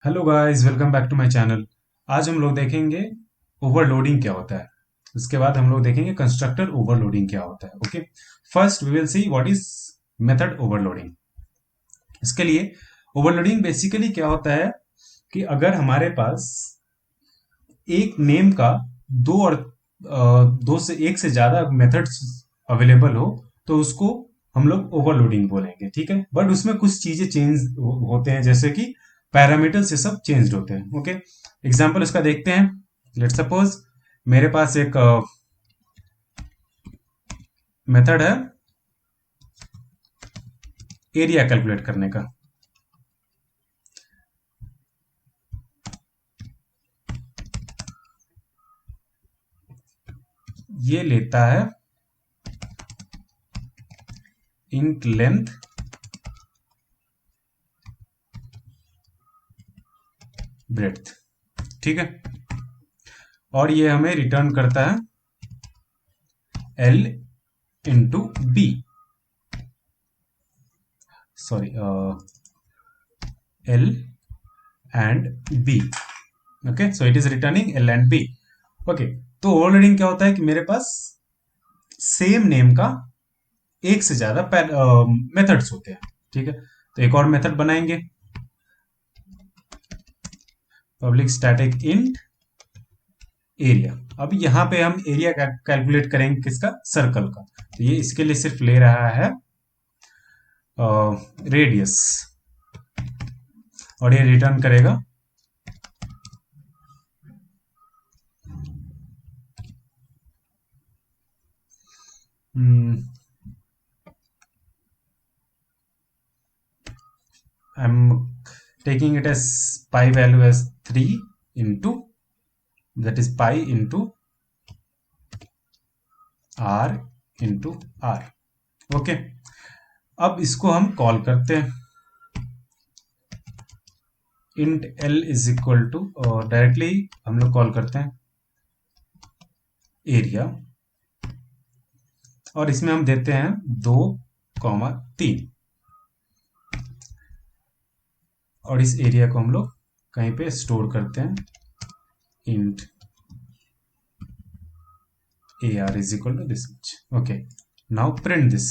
Hello guys, welcome back to my channel. आज हम लोग देखेंगे ओवरलोडिंग क्या होता है। उसके बाद हम लोग देखेंगे कंस्ट्रक्टर ओवरलोडिंग क्या होता है। Okay, first we will see what is method overloading. इसके लिए ओवरलोडिंग बेसिकली क्या होता है कि अगर हमारे पास एक नेम का दो और दो से एक से ज्यादा मेथड्स अवेलेबल हो तो उसको हम लोग ओवरलोडिंग बोलेंगे। ठीक है, बट उसमें कुछ चीजें चेंज होते हैं, जैसे कि पैरामीटर्स ये सब चेंज होते हैं। ओके, एग्जांपल इसका देखते हैं। लेट सपोज मेरे पास एक मेथड है एरिया कैलकुलेट करने का। ये लेता है इंट लेंथ ब्रेड्थ। ठीक है, और ये हमें रिटर्न करता है L into B, sorry L and B. Okay, so it is returning L and B. Okay, तो ओवरलोडिंग क्या होता है कि मेरे पास सेम नेम का एक से ज्यादा मेथड्स होते हैं। ठीक है, तो एक और मेथड बनाएंगे, पब्लिक स्टैटिक इंट एरिया। अब यहां पे हम एरिया कैलकुलेट करेंगे किसका, सर्कल का। तो ये इसके लिए सिर्फ ले रहा है रेडियस, और ये रिटर्न करेगा I am taking it as pi value as 3 into, that is pi into r into r। Okay, अब इसको हम कॉल करते हैं int l is equal to, directly हम लोग कॉल करते हैं एरिया, और इसमें हम देते हैं 2,3, और इस एरिया को हम लोग कहीं पे स्टोर करते हैं int ar is equal to this much। okay, now print this।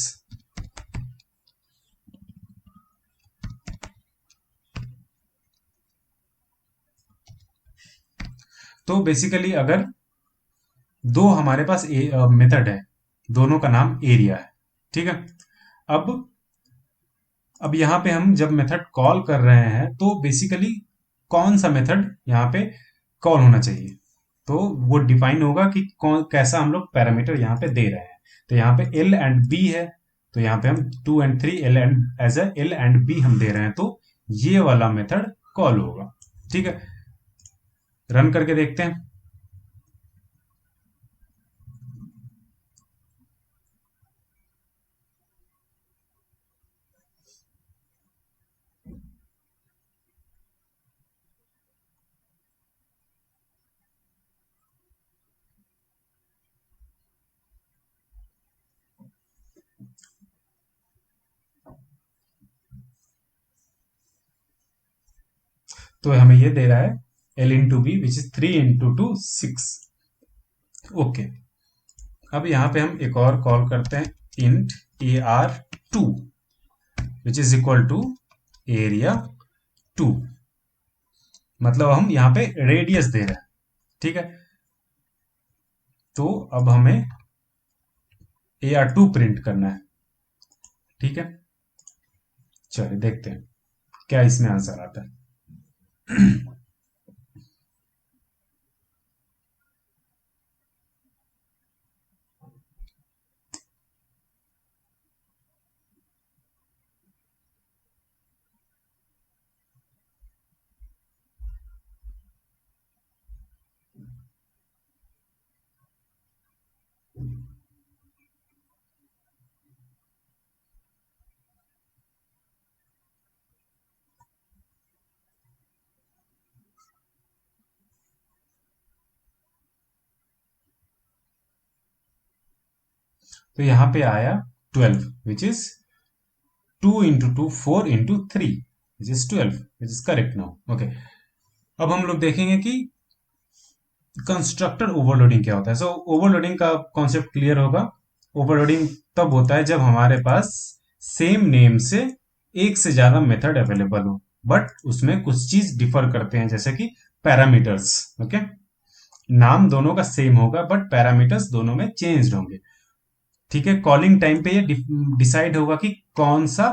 तो बेसिकली अगर दो हमारे पास मेथड है, दोनों का नाम एरिया है। ठीक है, अब अब यहां पे हम जब मेथड कॉल कर रहे हैं तो बेसिकली कौन सा मेथड यहाँ पे कॉल होना चाहिए, तो वो डिफाइन होगा कि कौन कैसा हम लोग पैरामीटर यहाँ पे दे रहे हैं। तो यहाँ पे एल एंड बी है, तो यहाँ पे हम 2 and 3 L and as a L and B हम दे रहे हैं, तो ये वाला मेथड कॉल होगा। ठीक है, रन करके देखते हैं। तो हमें ये दे रहा है L into B which is 3 into 2 6। Okay, अब यहाँ पे हम एक और कॉल करते हैं int A R 2 which is equal to area 2, मतलब हम यहाँ पे रेडियस दे रहे हैं। ठीक है, तो अब हमें ए आर 2 प्रिंट करना है। ठीक है, चलिए देखते हैं क्या इसमें आंसर आता है। तो यहां पे आया 12 which is 2 into 2 4 into 3 which is 12 which is correct now. Okay, अब हम लोग देखेंगे कि कंस्ट्रक्टर ओवरलोडिंग क्या होता है। सो ओवरलोडिंग का कॉन्सेप्ट क्लियर होगा। ओवरलोडिंग तब होता है जब हमारे पास सेम नेम से एक से ज्यादा मेथड अवेलेबल हो, बट उसमें कुछ चीज डिफर करते हैं, जैसे कि पैरामीटर्स। ओके, नाम दोनों का सेम होगा बट पैरामीटर्स दोनों में चेंज होंगे। ठीक है, कॉलिंग टाइम पे ये डिसाइड होगा कि कौन सा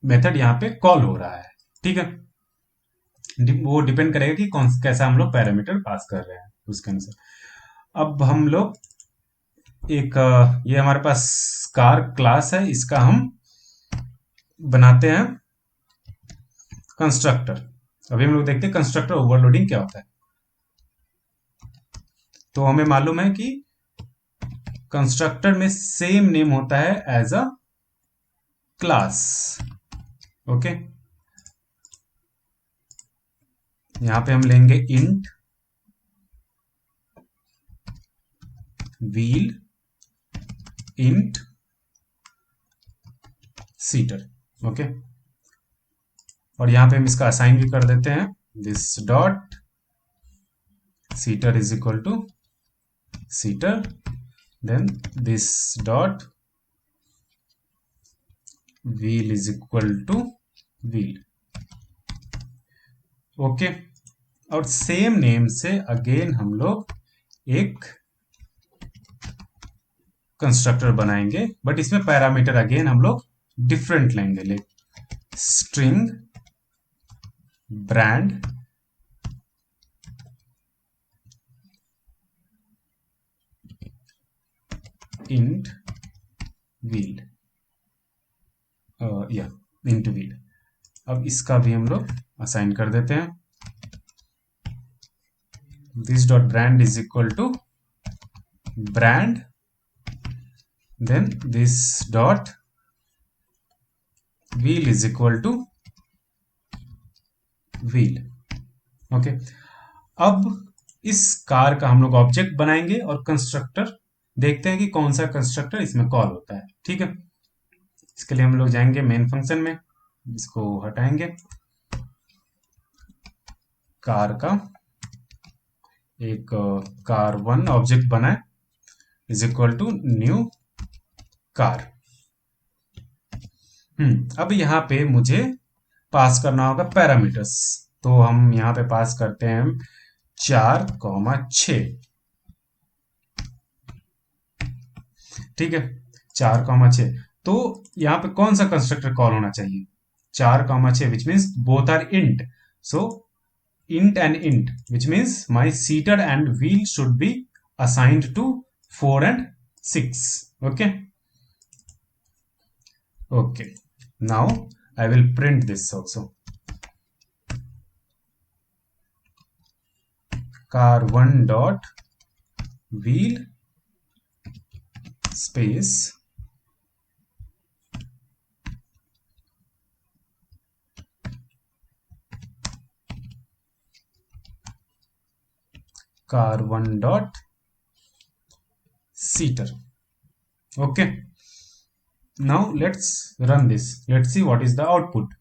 मेथड यहाँ पे कॉल हो रहा है। ठीक है, वो डिपेंड करेगा कि कौन कैसा हम लोग पैरामीटर पास कर रहे हैं उसके अनुसार। अब हम लोग एक ये हमारे पास कार क्लास है, इसका हम बनाते हैं कंस्ट्रक्टर। अभी हम लोग देखते हैं कंस्ट्रक्टर ओवरलोडिंग क्या होता है। तो हमें मालूम है कि कंस्ट्रक्टर में सेम नेम होता है एज अ क्लास। ओके, यहां पे हम लेंगे int wheel int seater. Okay, और यहां पे हम इसका असाइन भी कर देते हैं, this dot seater is equal to seater, then this dot wheel is equal to wheel. Okay, और सेम नेम से अगेन हम लोग एक कंस्ट्रक्टर बनाएंगे, बट इसमें पैरामीटर अगेन हम लोग डिफरेंट लेंगे। स्ट्रिंग ब्रांड इंट व्हील, या इंट व्हील। अब इसका भी हम लोग असाइन कर देते हैं, this dot brand is equal to brand, then this dot wheel is equal to wheel. Okay, अब इस कार का हम लोग ऑब्जेक्ट बनाएंगे और कंस्ट्रक्टर देखते हैं कि कौन सा कंस्ट्रक्टर इसमें कॉल होता है। ठीक है, इसके लिए हम लोग जाएंगे मेन फंक्शन में, इसको हटाएंगे, कार का एक कार वन ऑब्जेक्ट बनाए is equal to new car. अब यहां पे मुझे पास करना होगा पैरामीटर्स, तो हम यहां पे पास करते हैं 4,6। ठीक है, 4,6। तो यहां पे कौन सा कंस्ट्रक्टर कॉल होना चाहिए? 4,6 which means both are int, so int and int, which means my seater and wheel should be assigned to 4 and 6. Okay, okay, now I will print this also, car1 dot wheel space car1 dot seater. Okay, now let's run this, let's see what is the output.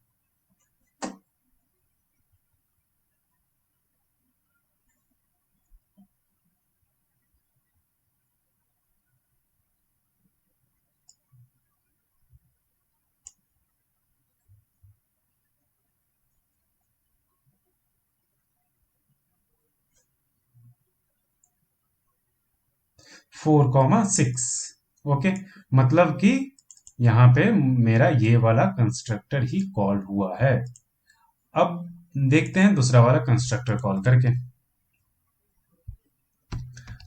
Four comma six. Okay, मतलब कि यहां पे मेरा ये वाला constructor ही call हुआ है। अब देखते हैं दूसरा वाला कंस्ट्रक्टर कॉल करके।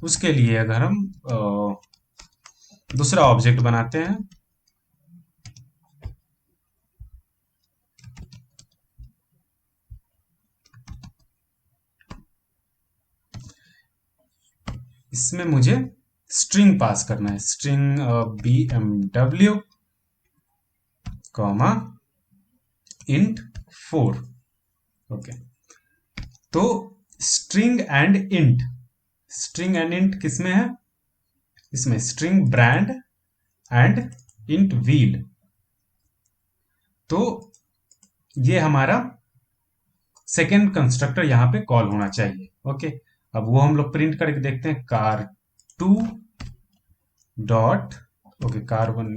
उसके लिए अगर हम दूसरा ऑब्जेक्ट बनाते हैं, इसमें मुझे स्ट्रिंग पास करना है, string BMW comma int 4। Okay, तो string and int, string and int किसमें है? इसमें string brand and int wheel. तो ये हमारा सेकेंड कंस्ट्रक्टर यहाँ पे कॉल होना चाहिए। ओके, अब वो हम लोग प्रिंट करके देखते हैं। car2 dot, okay, car1,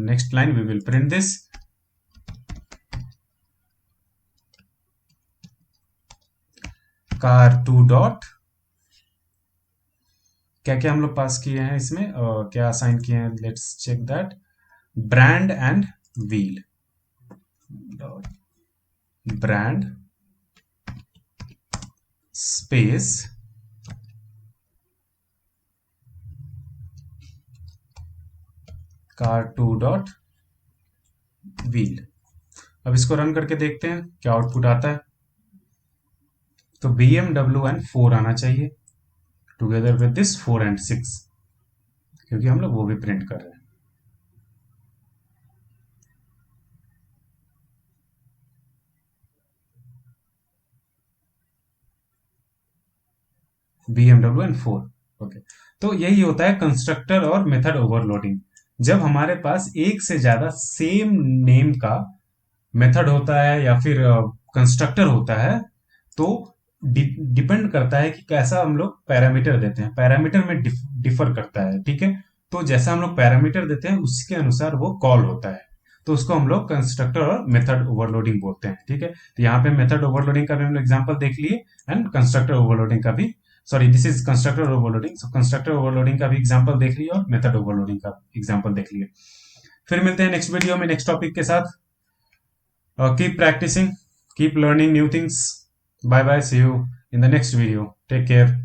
next line we will print this car2 dot, क्या क्या हम लोग पास किए हैं इसमें, क्या असाइन किए हैं, let's check that. Brand and wheel dot brand space car2 dot wheel. अब इसको रन करके देखते हैं क्या आउटपुट आता है। तो BMW एंड 4 आना चाहिए टुगेदर विद दिस 4 एंड 6, क्योंकि हम लोग वो भी प्रिंट कर रहे हैं। BMW and 4। ओके, तो यही होता है कंस्ट्रक्टर और मेथड ओवरलोडिंग। जब हमारे पास एक से ज्यादा सेम नेम का मेथड होता है या फिर कंस्ट्रक्टर होता है, तो डिपेंड करता है कि कैसा हम लोग पैरामीटर देते हैं। पैरामीटर में डिफर करता है, ठीक है। तो जैसा हम लोग पैरामीटर देते हैं उसके अनुसार वो कॉल होता है, तो उसको हम लोग कंस्ट्रक्टर और मेथड ओवरलोडिंग बोलते हैं, ठीक है। तो यहाँ पे मेथड ओवरलोडिंग का भी हम लोग एग्जाम्पल देख लिए एंड कंस्ट्रक्टर ओवरलोडिंग का भी, sorry this is constructor overloading, so constructor overloading का भी एग्जाम्पल देख लिए और मेथड ओवरलोडिंग का एग्जाम्पल देख लिए। फिर मिलते हैं नेक्स्ट वीडियो में नेक्स्ट टॉपिक के साथ। Keep practicing, keep learning new things. Bye bye, see you in the next video. Take care.